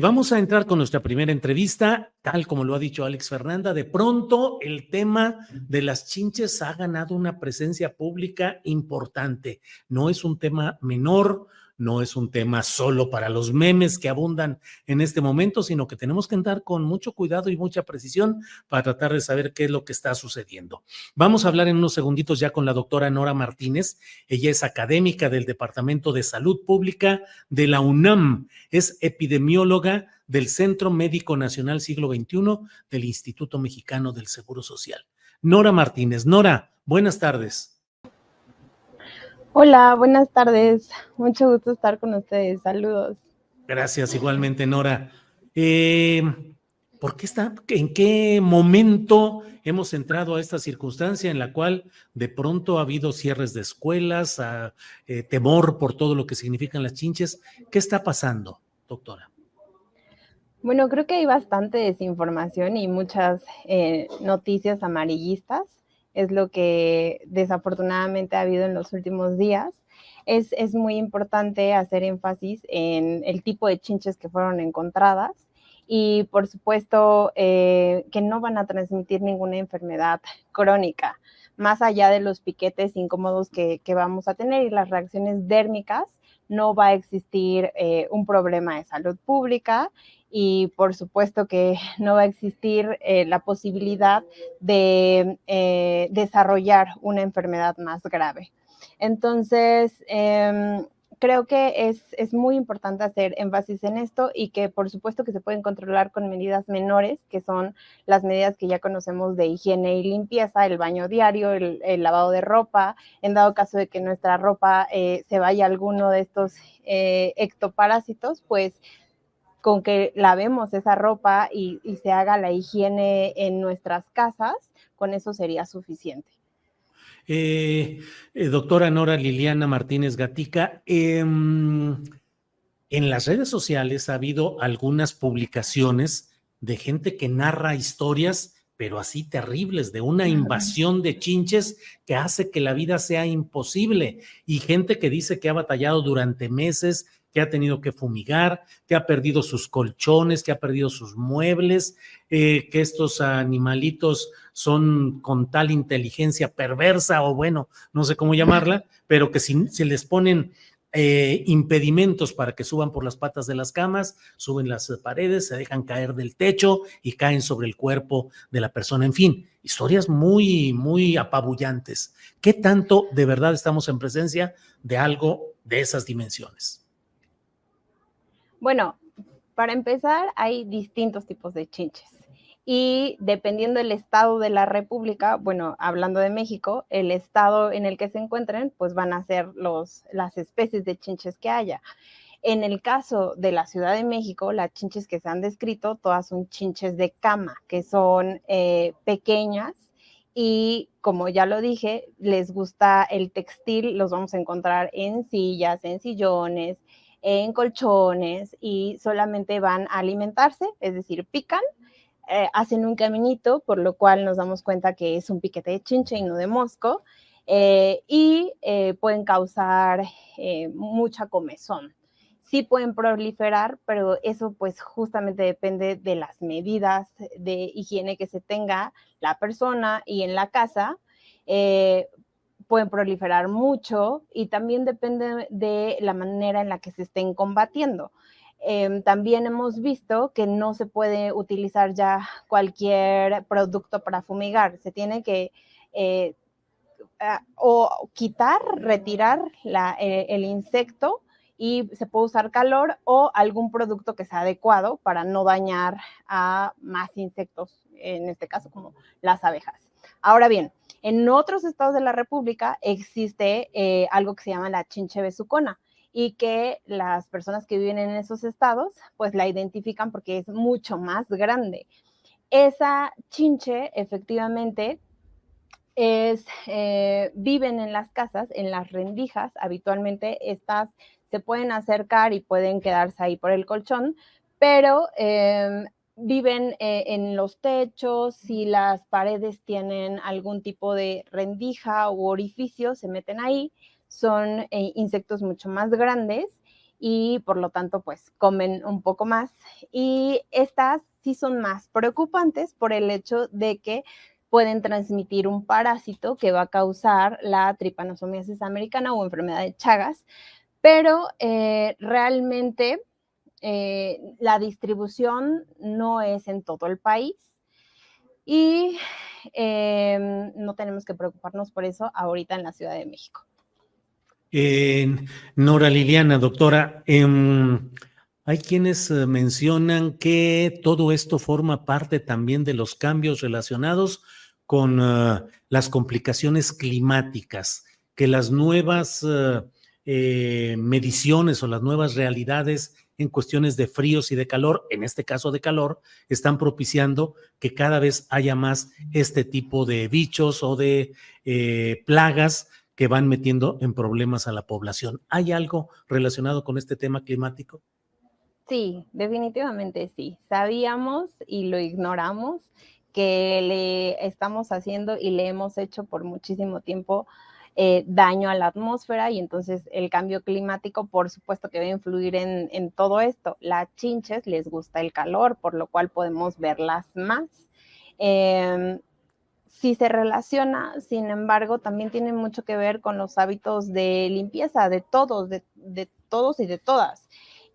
Vamos a entrar con nuestra primera entrevista, tal como lo ha dicho Alex Fernanda. De pronto, el tema de las chinches ha ganado una presencia pública importante. No es un tema menor, no es un tema solo para los memes que abundan en este momento, sino que tenemos que entrar con mucho cuidado y mucha precisión para tratar de saber qué es lo que está sucediendo. Vamos a hablar en unos segunditos ya con la doctora Nora Martínez. Ella es académica del Departamento de Salud Pública de la UNAM. Es epidemióloga del Centro Médico Nacional Siglo XXI del Instituto Mexicano del Seguro Social. Nora Martínez. Nora, buenas tardes. Hola, buenas tardes. Mucho gusto estar con ustedes. Saludos. Gracias, igualmente, Nora. ¿En qué momento hemos entrado a esta circunstancia en la cual de pronto ha habido cierres de escuelas, temor por todo lo que significan las chinches? ¿Qué está pasando, doctora? Bueno, creo que hay bastante desinformación y muchas noticias amarillistas. Es lo que desafortunadamente ha habido en los últimos días. Es muy importante hacer énfasis en el tipo de chinches que fueron encontradas y, por supuesto, que no van a transmitir ninguna enfermedad crónica, más allá de los piquetes incómodos que vamos a tener y las reacciones dérmicas. No va a existir un problema de salud pública y por supuesto que no va a existir la posibilidad de desarrollar una enfermedad más grave. Entonces, creo que es muy importante hacer énfasis en esto y que por supuesto que se pueden controlar con medidas menores, que son las medidas que ya conocemos de higiene y limpieza, el baño diario, el lavado de ropa, en dado caso de que nuestra ropa se vaya a alguno de estos ectoparásitos, pues con que lavemos esa ropa y se haga la higiene en nuestras casas, con eso sería suficiente. Doctora Nora Liliana Martínez Gatica, en las redes sociales ha habido algunas publicaciones de gente que narra historias, pero así terribles, de una invasión de chinches que hace que la vida sea imposible, y gente que dice que ha batallado durante meses, que ha tenido que fumigar, que ha perdido sus colchones, que ha perdido sus muebles, que estos animalitos son con tal inteligencia perversa, o bueno, no sé cómo llamarla, pero que si se les ponen impedimentos para que suban por las patas de las camas, suben las paredes, se dejan caer del techo y caen sobre el cuerpo de la persona. En fin, historias muy, muy apabullantes. ¿Qué tanto de verdad estamos en presencia de algo de esas dimensiones? Bueno, para empezar, hay distintos tipos de chinches. Y dependiendo del estado de la República, bueno, hablando de México, el estado en el que se encuentren, pues van a ser las especies de chinches que haya. En el caso de la Ciudad de México, las chinches que se han descrito, todas son chinches de cama, que son pequeñas y, como ya lo dije, les gusta el textil, los vamos a encontrar en sillas, en sillones, en colchones y solamente van a alimentarse, es decir, pican, hacen un caminito, por lo cual nos damos cuenta que es un piquete de chinche y no de mosco, y pueden causar mucha comezón. Sí pueden proliferar, pero eso pues justamente depende de las medidas de higiene que se tenga la persona y en la casa. Pueden proliferar mucho y también depende de la manera en la que se estén combatiendo. También hemos visto que no se puede utilizar ya cualquier producto para fumigar. Se tiene que o quitar, retirar el insecto y se puede usar calor o algún producto que sea adecuado para no dañar a más insectos, en este caso como las abejas. Ahora bien, en otros estados de la República existe algo que se llama la chinche besucona y que las personas que viven en esos estados pues la identifican porque es mucho más grande. Esa chinche efectivamente viven en las casas, en las rendijas. Habitualmente estas se pueden acercar y pueden quedarse ahí por el colchón, pero viven en los techos. Si las paredes tienen algún tipo de rendija u orificio, se meten ahí. Son insectos mucho más grandes y por lo tanto pues comen un poco más. Y estas sí son más preocupantes por el hecho de que pueden transmitir un parásito que va a causar la tripanosomiasis americana o enfermedad de Chagas, pero realmente la distribución no es en todo el país y no tenemos que preocuparnos por eso ahorita en la Ciudad de México. Nora Liliana, doctora, hay quienes mencionan que todo esto forma parte también de los cambios relacionados con las complicaciones climáticas, que las nuevas mediciones o las nuevas realidades en cuestiones de fríos y de calor, en este caso de calor, están propiciando que cada vez haya más este tipo de bichos o de plagas que van metiendo en problemas a la población. ¿Hay algo relacionado con este tema climático? Sí, definitivamente sí. Sabíamos y lo ignoramos que le estamos haciendo y le hemos hecho por muchísimo tiempo daño a la atmósfera, y entonces el cambio climático por supuesto que va a influir en todo esto. Las chinches les gusta el calor, por lo cual podemos verlas más. Sí se relaciona, sin embargo, también tiene mucho que ver con los hábitos de limpieza de todos, de todos y de todas.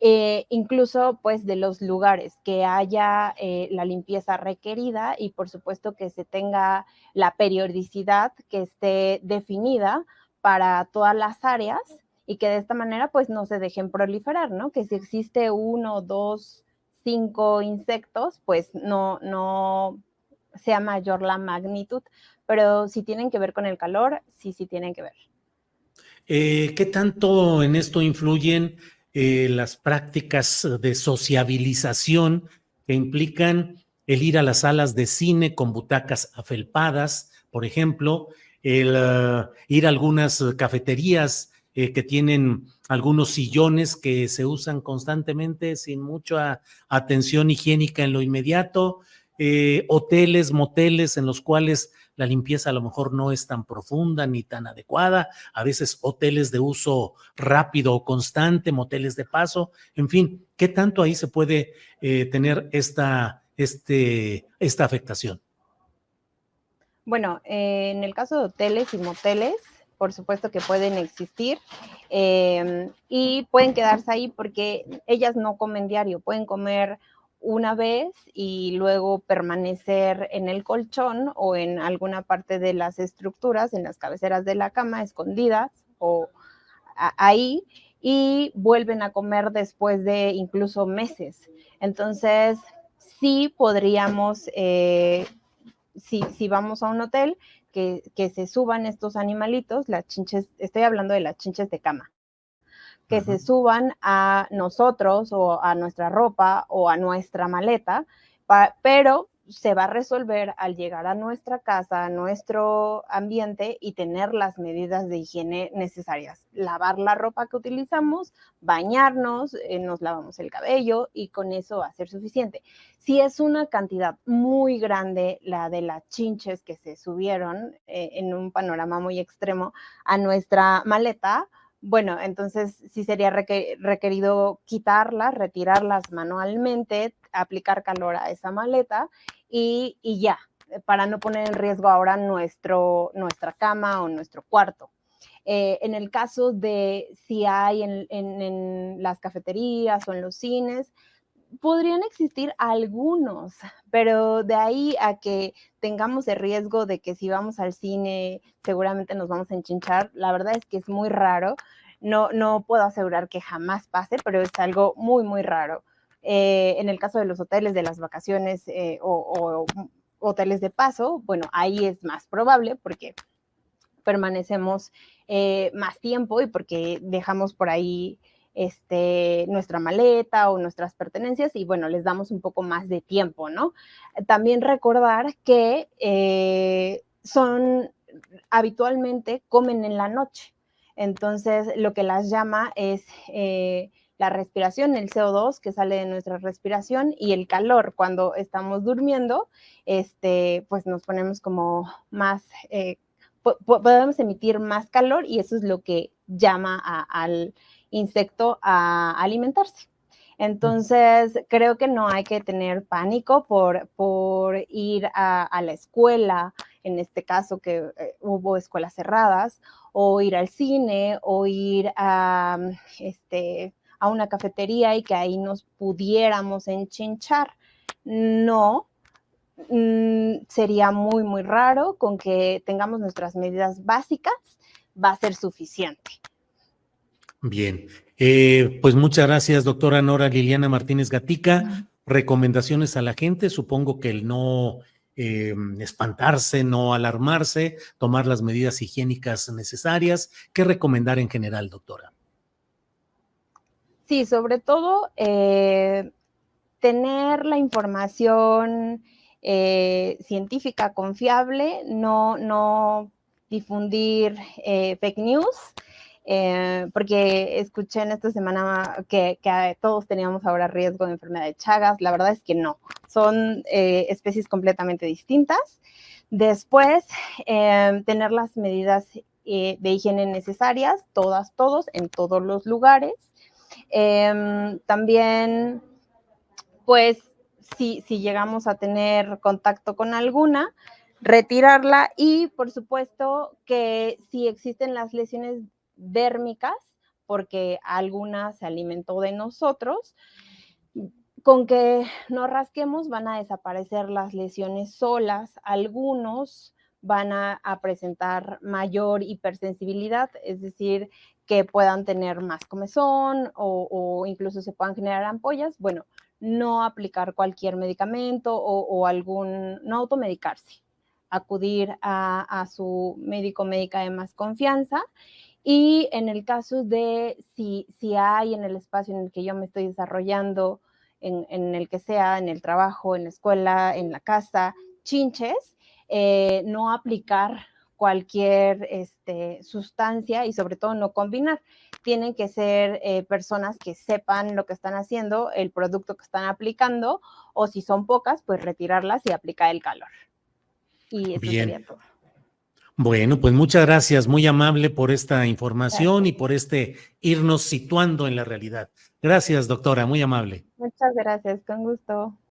Incluso pues de los lugares, que haya la limpieza requerida y por supuesto que se tenga la periodicidad que esté definida para todas las áreas, y que de esta manera pues no se dejen proliferar, ¿no? Que si existe 1, 2, 5 insectos, pues no sea mayor la magnitud, pero si tienen que ver con el calor, sí tienen que ver. ¿Qué tanto en esto influyen las prácticas de sociabilización que implican el ir a las salas de cine con butacas afelpadas, por ejemplo, el ir a algunas cafeterías que tienen algunos sillones que se usan constantemente sin mucha atención higiénica en lo inmediato, hoteles, moteles en los cuales la limpieza a lo mejor no es tan profunda ni tan adecuada, a veces hoteles de uso rápido o constante, moteles de paso, en fin, ¿qué tanto ahí se puede tener esta afectación? Bueno, en el caso de hoteles y moteles, por supuesto que pueden existir y pueden quedarse ahí porque ellas no comen diario, pueden comer una vez y luego permanecer en el colchón o en alguna parte de las estructuras, en las cabeceras de la cama, escondidas o ahí, y vuelven a comer después de incluso meses. Entonces, sí podríamos si vamos a un hotel, que se suban estos animalitos, las chinches, estoy hablando de las chinches de cama, que se suban a nosotros o a nuestra ropa o a nuestra maleta, pero se va a resolver al llegar a nuestra casa, a nuestro ambiente y tener las medidas de higiene necesarias. Lavar la ropa que utilizamos, bañarnos, nos lavamos el cabello y con eso va a ser suficiente. Si es una cantidad muy grande la de las chinches que se subieron en un panorama muy extremo a nuestra maleta, bueno, entonces sí sería requerido quitarlas, retirarlas manualmente, aplicar calor a esa maleta y ya, para no poner en riesgo ahora nuestra cama o nuestro cuarto. En el caso de si hay en las cafeterías o en los cines, podrían existir algunos, pero de ahí a que tengamos el riesgo de que si vamos al cine seguramente nos vamos a enchinchar, la verdad es que es muy raro. No puedo asegurar que jamás pase, pero es algo muy, muy raro. En el caso de los hoteles de las vacaciones o hoteles de paso, bueno, ahí es más probable porque permanecemos más tiempo y porque dejamos por ahí nuestra maleta o nuestras pertenencias y bueno, les damos un poco más de tiempo, ¿no? También recordar que habitualmente comen en la noche, entonces lo que las llama es la respiración, el CO2 que sale de nuestra respiración y el calor cuando estamos durmiendo, pues nos ponemos como más podemos emitir más calor y eso es lo que llama al insecto a alimentarse. Entonces, creo que no hay que tener pánico por ir a la escuela, en este caso que hubo escuelas cerradas, o ir al cine, o ir a una cafetería y que ahí nos pudiéramos enchinchar. No, sería muy, muy raro. Con que tengamos nuestras medidas básicas, va a ser suficiente. Bien, pues muchas gracias, doctora Nora Liliana Martínez Gatica. Recomendaciones a la gente, supongo que el no espantarse, no alarmarse, tomar las medidas higiénicas necesarias. ¿Qué recomendar en general, doctora? Sí, sobre todo tener la información científica confiable, no difundir fake news, porque escuché en esta semana que todos teníamos ahora riesgo de enfermedad de Chagas. La verdad es que no, son especies completamente distintas. Después, tener las medidas de higiene necesarias, todos, en todos los lugares. También, pues, si llegamos a tener contacto con alguna, retirarla. Y por supuesto que si existen las lesiones dérmicas, porque alguna se alimentó de nosotros, con que no rasquemos van a desaparecer las lesiones solas. Algunos van a presentar mayor hipersensibilidad, es decir, que puedan tener más comezón o incluso se puedan generar ampollas. Bueno, no aplicar cualquier medicamento no automedicarse, acudir a su médico o médica de más confianza. Y en el caso de si hay en el espacio en el que yo me estoy desarrollando, en el que sea, en el trabajo, en la escuela, en la casa, chinches, no aplicar cualquier sustancia y sobre todo no combinar. Tienen que ser personas que sepan lo que están haciendo, el producto que están aplicando, o si son pocas, pues retirarlas y aplicar el calor. Y eso Bien. sería todo. Bueno, pues muchas gracias, muy amable por esta información Gracias. y por irnos situando en la realidad. Gracias, doctora, muy amable. Muchas gracias, con gusto.